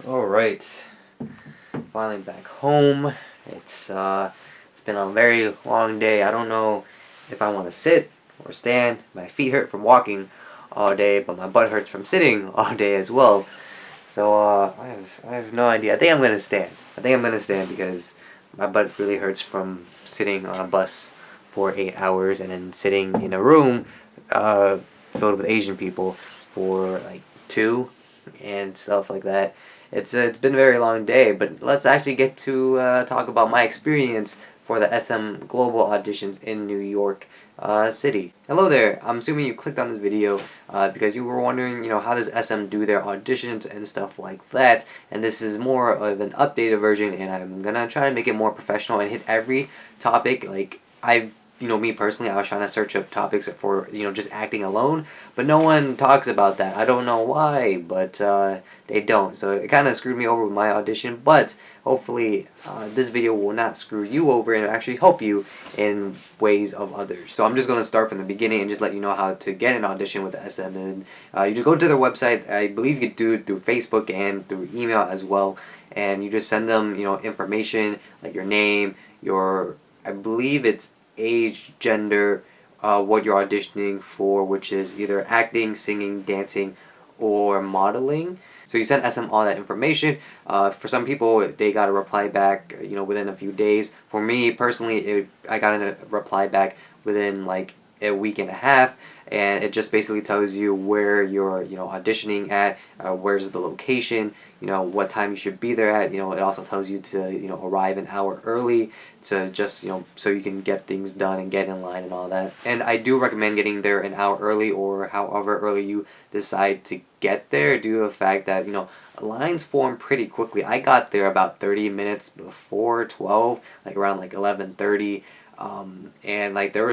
Alright, finally back home. It's been a very long day. I don't know if I want to sit or stand. My feet hurt from walking all day, but my butt hurts from sitting all day as well. So I have no idea. I think I'm gonna stand. I think I'm gonna stand because my butt really hurts from sitting on a bus for 8 hours and then sitting in a room uh, filled with Asian people for like two and stuff like that. It's been a very long day, but let's actually get to talk about my experience for the SM Global auditions in New York City. Hello there. I'm assuming you clicked on this video because you were wondering, how does SM do their auditions and stuff like that. And this is more of an updated version, and I'm gonna try to make it more professional and hit every topic. Like me personally, I was trying to search up topics for just acting alone, but no one talks about that. I don't know why, but they don't. So it kind of screwed me over with my audition. But hopefully, this video will not screw you over and actually help you in ways of others. So I'm just gonna start from the beginning and just let you know how to get an audition with SM. And you just go to their website. I believe you could do it through Facebook and through email as well. And you just send them information like your name, I believe it's age, gender, what you're auditioning for, which is either acting, singing, dancing, or modeling. So you send SM all that information. For some people, they got a reply back, within a few days. For me personally, I got a reply back within like a week and a half, and it just basically tells you where you're auditioning at, where's the location, what time you should be there at. It also tells you to arrive an hour early to just so you can get things done and get in line and all that. And I do recommend getting there an hour early or however early you decide to get there, due to the fact that lines form pretty quickly. I got there about 30 minutes before 12, like around like 11:30, and like there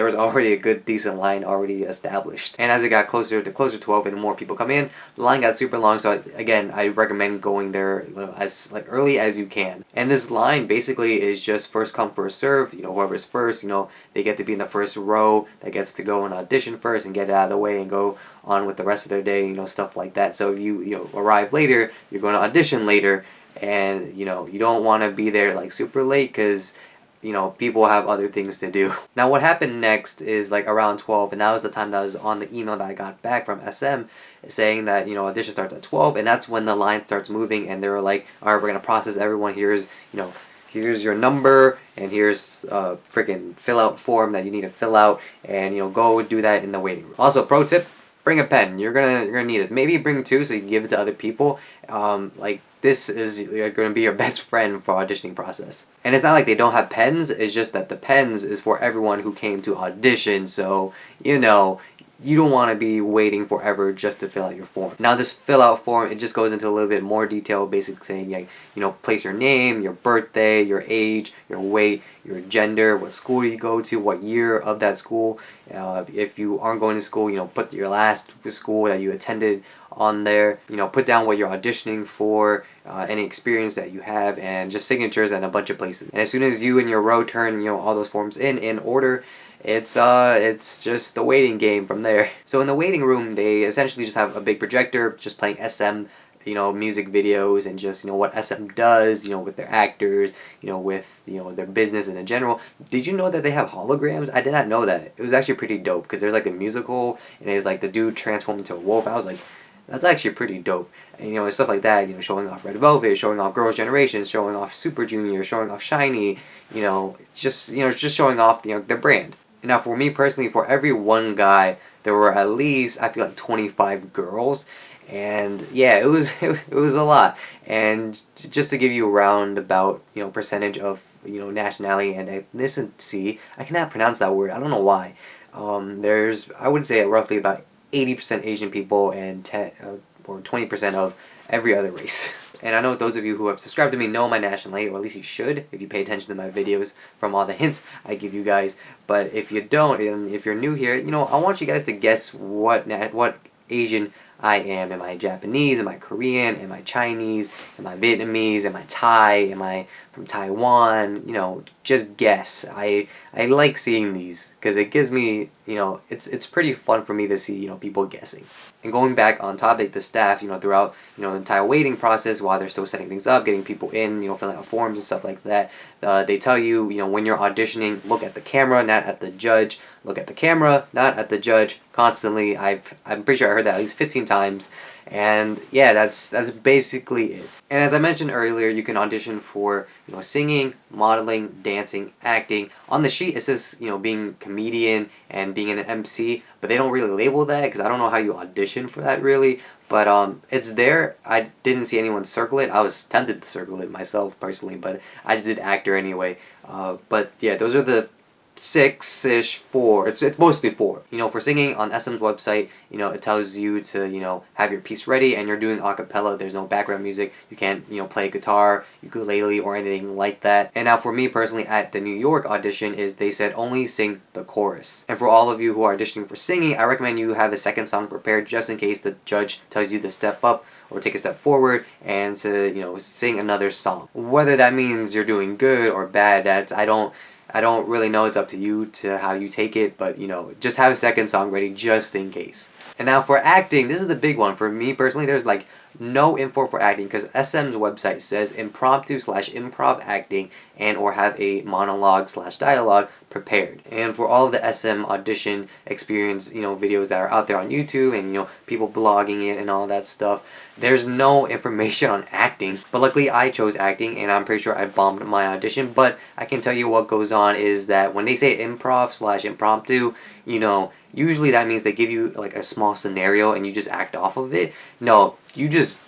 was already a good decent line already established. And as it got closer to 12 and more people come in, the line got super long. So again, I recommend going there as like early as you can. And this line basically is just first come first serve. Whoever's first, they get to be in the first row that gets to go and audition first and get it out of the way and go on with the rest of their day, stuff like that. So if you arrive later, you're going to audition later, and you don't want to be there like super late because people have other things to do. Now what happened next is like around 12, and that was the time that was on the email that I got back from SM saying that audition starts at 12, and that's when the line starts moving, and they were like, all right, we're gonna process everyone. Here's your number, and here's a freaking fill out form that you need to fill out, and go do that in the waiting room. Also, pro tip, bring a pen. You're gonna need it. Maybe bring two so you can give it to other people. Like this is going to be your best friend for auditioning process. And it's not like they don't have pens. It's just that the pens is for everyone who came to audition. So you don't want to be waiting forever just to fill out your form. Now this fill out form, it just goes into a little bit more detail, basically saying like, place your name, your birthday, your age, your weight, your gender, what school you go to, what year of that school. If you aren't going to school, put your last school that you attended on there. Put down what you're auditioning for, any experience that you have, and just signatures and a bunch of places. And as soon as you and your row turn, all those forms in order, it's just the waiting game from there. So in the waiting room, they essentially just have a big projector just playing SM music videos and just what SM does with their actors, with their business in general. Did you know that they have holograms? I did not know that. It was actually pretty dope because there's like a musical, and it's like the dude transformed into a wolf. I was like, that's actually pretty dope. And stuff like that, showing off Red Velvet, showing off Girls' Generation, showing off Super Junior, showing off Shiny, just showing off their brand. And now for me personally, for every one guy, there were at least, I feel like 25 girls. And yeah, it was a lot. And just to give you a roundabout percentage of nationality and ethnicity, I cannot pronounce that word. I don't know why. There's, I would say, roughly about 80% Asian people and 10 or 20% of every other race. And I know those of you who have subscribed to me know my nationality, or at least you should if you pay attention to my videos from all the hints I give you guys. But if you don't, and if you're new here, I want you guys to guess what Asian I am. Am I Japanese? Am I Korean? Am I Chinese? Am I Vietnamese? Am I Thai? Am I from Taiwan? You know, just guess. I like seeing these because it gives me, you know, it's pretty fun for me to see, you know, people guessing. And going back on topic, the staff, you know, throughout, you know, the entire waiting process while they're still setting things up, getting people in, you know, filling out forms and stuff like that, they tell you, you know, when you're auditioning, look at the camera, not at the judge. Look at the camera, not at the judge. Constantly, I'm pretty sure I heard that at least 15 times. And yeah, that's basically it. And as I mentioned earlier, you can audition for, you know, singing, modeling, dancing, acting. On the sheet it says, you know, being comedian and being an MC, but they don't really label that because I don't know how you audition for that really. But it's there. I didn't see anyone circle it. I was tempted to circle it myself personally, but I just did actor anyway. But yeah, those are the 6-ish, 4. It's mostly 4. You know, for singing on SM's website, you know, it tells you to, you know, have your piece ready and you're doing a cappella. There's no background music. You can't, you know, play guitar, ukulele, or anything like that. And now for me personally at the New York audition is they said only sing the chorus. And for all of you who are auditioning for singing, I recommend you have a second song prepared just in case the judge tells you to step up or take a step forward and to, you know, sing another song. Whether that means you're doing good or bad, I don't really know. It's up to you to how you take it, but you know, just have a second song ready just in case. And now for acting, this is the big one. For me personally, there's like no info for acting because SM's website says impromptu/improv acting and or have a monologue/dialogue prepared. And for all of the SM audition experience, you know, videos that are out there on YouTube and, you know, people blogging it and all that stuff, there's no information on acting. But luckily I chose acting and I'm pretty sure I bombed my audition. But I can tell you what goes on is that when they say improv/impromptu, you know, usually that means they give you like a small scenario and you just act off of it. No, you just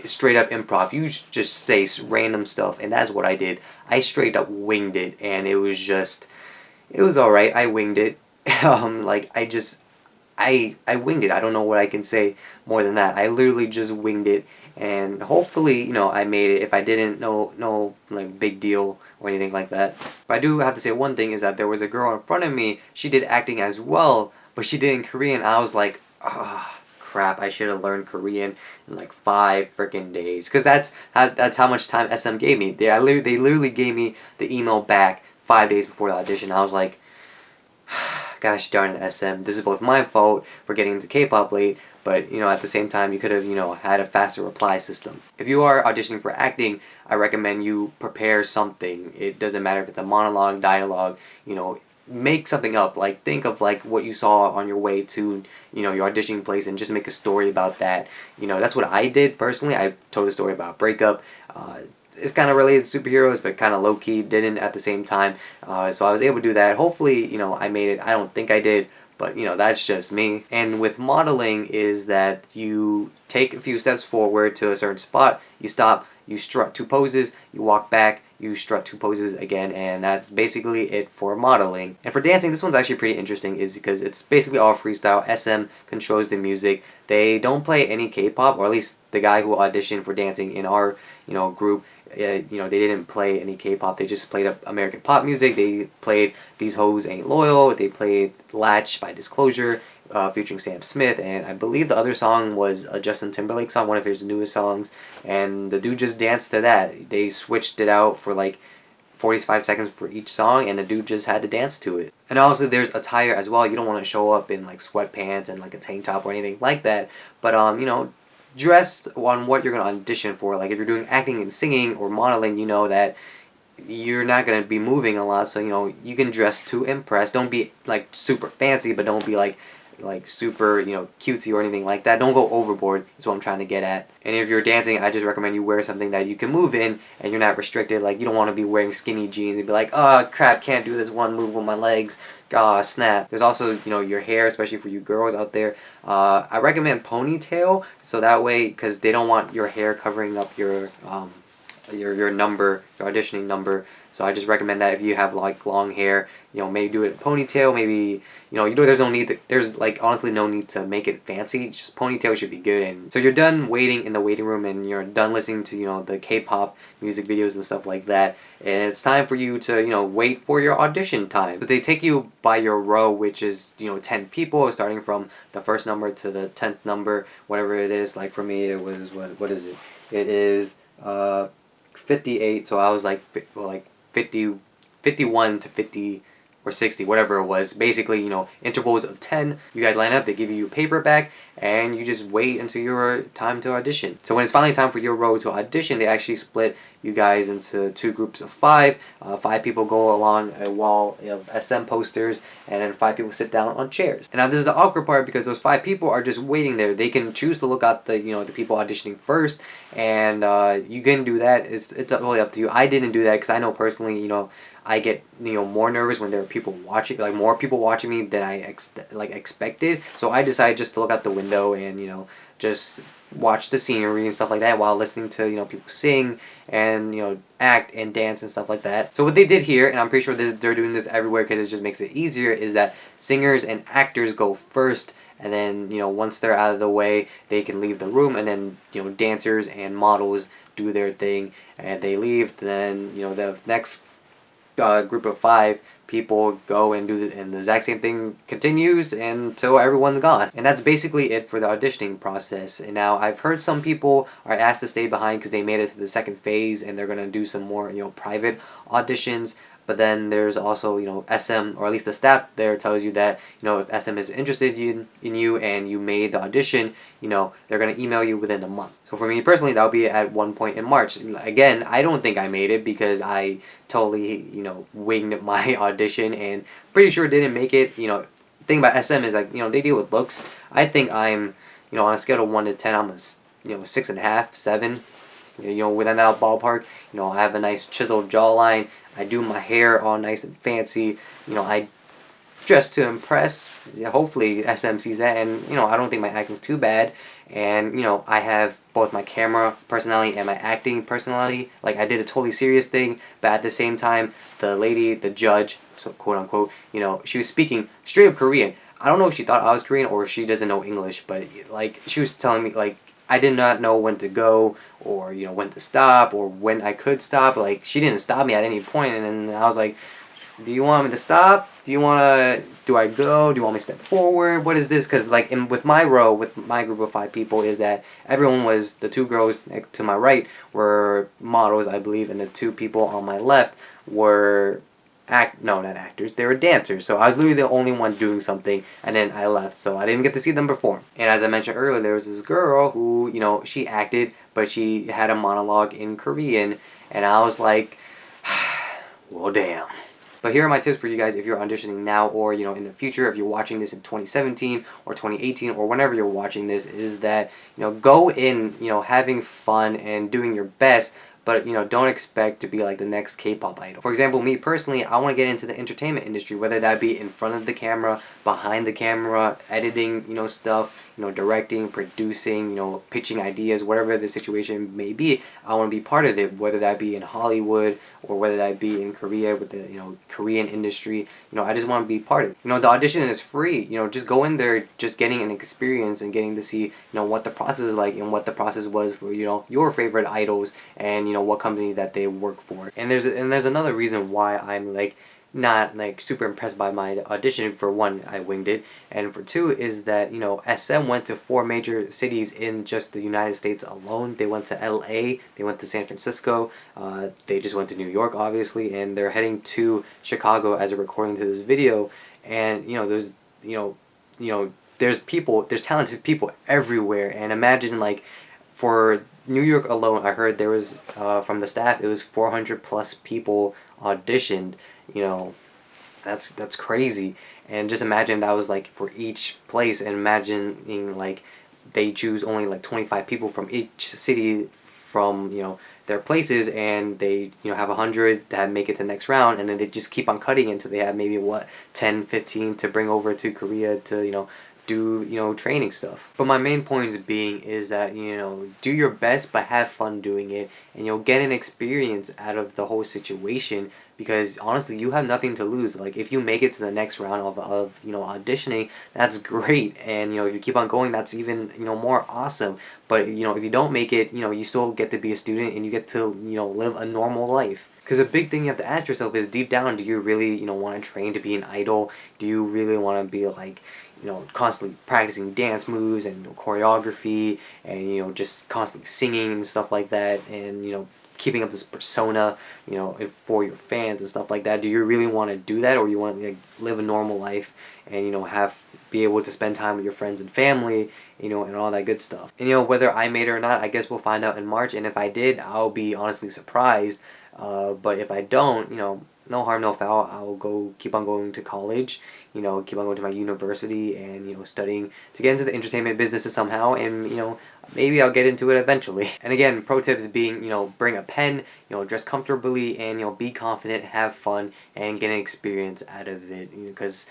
straight up improv. You just say random stuff, and that's what I did. I straight up winged it, and it was alright. I winged it. Like I winged it. I don't know what I can say more than that. I literally just winged it, and hopefully, you know, I made it. If I didn't, no like big deal or anything like that. But I do have to say one thing is that there was a girl in front of me. She did acting as well, but she did in Korean. I was like, ah, crap, I should have learned Korean in like 5 freaking days. Because that's how much time SM gave me. They literally gave me the email back 5 days before the audition. I was like, gosh darn it, SM. This is both my fault for getting into K-pop late, but, you know, at the same time, you could have, you know, had a faster reply system. If you are auditioning for acting, I recommend you prepare something. It doesn't matter if it's a monologue, dialogue, you know, make something up. Like, think of like what you saw on your way to, you know, your auditioning place and just make a story about that. You know, that's what I did personally. I told a story about a breakup. It's kind of related to superheroes, but kind of low-key, didn't at the same time. So I was able to do that. Hopefully, you know, I made it. I don't think I did, but, you know, that's just me. And with modeling is that you take a few steps forward to a certain spot, you stop, you strut 2 poses, you walk back, you strut 2 poses again, and that's basically it for modeling. And for dancing, this one's actually pretty interesting is because it's basically all freestyle. SM controls the music. They don't play any K-pop, or at least the guy who auditioned for dancing in our, you know, group, you know, they didn't play any K-pop. They just played American pop music. They played These Hoes Ain't Loyal. They played Latch by Disclosure, featuring Sam Smith, and I believe the other song was a Justin Timberlake song, one of his newest songs, and the dude just danced to that. They switched it out for like 45 seconds for each song, and the dude just had to dance to it. And obviously there's attire as well. You don't want to show up in like sweatpants and like a tank top or anything like that, but you know, dress on what you're going to audition for. Like if you're doing acting and singing or modeling, you know that you're not going to be moving a lot, so you know, you can dress to impress. Don't be like super fancy, but don't be like super, you know, cutesy or anything like that. Don't go overboard is what I'm trying to get at. And if you're dancing, I just recommend you wear something that you can move in and you're not restricted. Like you don't want to be wearing skinny jeans and be like, oh crap, can't do this one move with my legs, snap. There's also, you know, your hair, especially for you girls out there. I recommend ponytail, so that way, because they don't want your hair covering up your your number, your auditioning number. So I just recommend that if you have like long hair, maybe do it in ponytail, maybe, there's no need to, there's like honestly no need to make it fancy. Just ponytail should be good. And so you're done waiting in the waiting room and you're done listening to, the K-pop music videos and stuff like that. And it's time for you to, wait for your audition time. So they take you by your row, which is, 10 people, starting from the first number to the 10th number, whatever it is. Like for me, it was, what is it? It is 58, so I was like 50, 51 to 50 or 60, whatever it was. Basically, intervals of 10. You guys line up, they give you a paper back, and you just wait until your time to audition. So when it's finally time for your row to audition, they actually split you guys into 2 groups of 5. 5 people go along a wall of SM posters, and then 5 people sit down on chairs. And now this is the awkward part, because those 5 people are just waiting there. They can choose to look at the the people auditioning first, and you can do that. It's really up to you. I didn't do that because I know personally, I get more nervous when there are people watching, like more people watching me than I expected. So I decided just to look out the window and just watch the scenery and stuff like that while listening to people sing and act and dance and stuff like that. So what they did here, and I'm pretty sure they're doing this everywhere because it just makes it easier, is that singers and actors go first, and then once they're out of the way, they can leave the room, and then dancers and models do their thing and they leave. Then the next group of 5 people go and do and the exact same thing continues until everyone's gone. And that's basically it for the auditioning process. And now I've heard some people are asked to stay behind because they made it to the second phase and they're gonna do some more private auditions. But then there's also, SM, or at least the staff there tells you that, if SM is interested in you and you made the audition, they're going to email you within a month. So for me personally, that'll be at one point in March. Again, I don't think I made it because I totally, winged my audition and pretty sure didn't make it. The thing about SM is like, they deal with looks. I think I'm, on a scale of 1 to 10, I'm a, 6.5, 7. Within that ballpark. I have a nice chiseled jawline. I do my hair all nice and fancy. I dress to impress. Hopefully SM sees that, and I don't think my acting's too bad. And I have both my camera personality and my acting personality. Like I did a totally serious thing, but at the same time, the lady, the judge, so quote unquote, she was speaking straight up Korean. I don't know if she thought I was Korean or she doesn't know English, but like she was telling me like I did not know when to go or when to stop or when I could stop. Like she didn't stop me at any point, and then I was like, do you want me to stop? Do I go? Do you want me to step forward? What is this? Because like with my row, with my group of 5 people, is that everyone was, the 2 girls to my right were models, I believe, and the 2 people on my left were not actors, they were dancers. So I was literally the only one doing something, and then I left, so I didn't get to see them perform. And as I mentioned earlier, there was this girl who, she acted, but she had a monologue in Korean, and I was like, well, damn. But here are my tips for you guys if you're auditioning now or, in the future, if you're watching this in 2017 or 2018 or whenever you're watching this, is that, go in, having fun and doing your best, but don't expect to be like the next K-pop idol. For example, me personally, I want to get into the entertainment industry, whether that be in front of the camera, behind the camera, editing, stuff, directing, producing, pitching ideas, whatever the situation may be. I want to be part of it, whether that be in Hollywood or whether that be in Korea with the Korean industry. I just want to be part of it. The audition is free. Just go in there, just getting an experience and getting to see what the process is like and what the process was for your favorite idols and what company that they work for. And there's another reason why I'm like not like super impressed by my audition. For one, I winged it, and for 2 is that SM went to 4 major cities in just the United States alone. They went to LA, they went to San Francisco, they just went to New York obviously, and they're heading to Chicago as a recording to this video. And there's talented people everywhere. And imagine like for New York alone, I heard there was from the staff, it was 400 plus people auditioned. That's crazy. And just imagine that was like for each place, and imagining like they choose only like 25 people from each city from their places, and they have 100 that make it to the next round, and then they just keep on cutting until they have maybe 10-15 to bring over to Korea to do, training stuff. But my main points being is that, do your best but have fun doing it, and you'll get an experience out of the whole situation, because honestly you have nothing to lose. Like, if you make it to the next round of auditioning, that's great, and if you keep on going, that's even more awesome. But if you don't make it, you still get to be a student, and you get to live a normal life. Because a big thing you have to ask yourself is, deep down, do you really want to train to be an idol? Do you really want to be like constantly practicing dance moves and choreography, and just constantly singing and stuff like that, and keeping up this persona, for your fans and stuff like that? Do you really want to do that, or you want to live a normal life and be able to spend time with your friends and family, and all that good stuff? And whether I made it or not, I guess we'll find out in March. And if I did, I'll be honestly surprised. But if I don't, no harm, no foul. I'll keep on going to college, keep on going to my university, and studying to get into the entertainment business somehow, and maybe I'll get into it eventually. And again, pro tips being, bring a pen, dress comfortably, and be confident, have fun, and get an experience out of it, because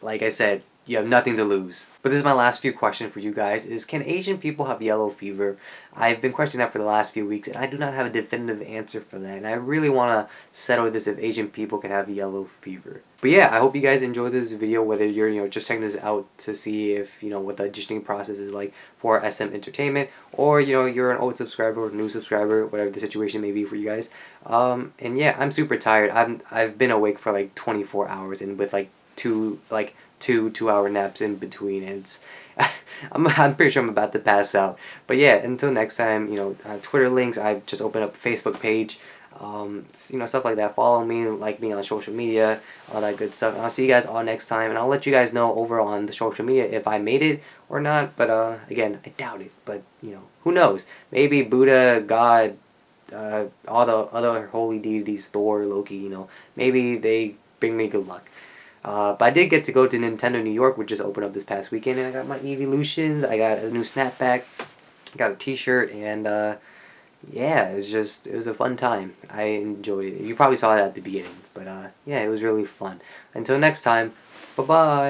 like I said, you have nothing to lose. But this is my last few questions for you guys, is can Asian people have yellow fever? I've been questioning that for the last few weeks, and I do not have a definitive answer for that. And I really want to settle this, if Asian people can have yellow fever. But yeah, I hope you guys enjoyed this video, whether you're just checking this out to see if what the auditioning process is like for SM Entertainment, or you're an old subscriber or new subscriber, whatever the situation may be for you guys. And yeah, I'm super tired. I've been awake for like 24 hours, and with like two 2-hour naps in between, and it's I'm pretty sure I'm about to pass out. But yeah, until next time, Twitter links, I've just opened up a Facebook page, stuff like that. Follow me, like me on social media, all that good stuff. And I'll see you guys all next time, and I'll let you guys know over on the social media if I made it or not. But again, I doubt it, but who knows? Maybe Buddha, God, all the other holy deities, Thor, Loki, maybe they bring me good luck. But I did get to go to Nintendo New York, which just opened up this past weekend, and I got my Evolutions, I got a new snapback, got a t-shirt, and yeah, it was a fun time. I enjoyed it. You probably saw it at the beginning, but yeah, it was really fun. Until next time, bye-bye!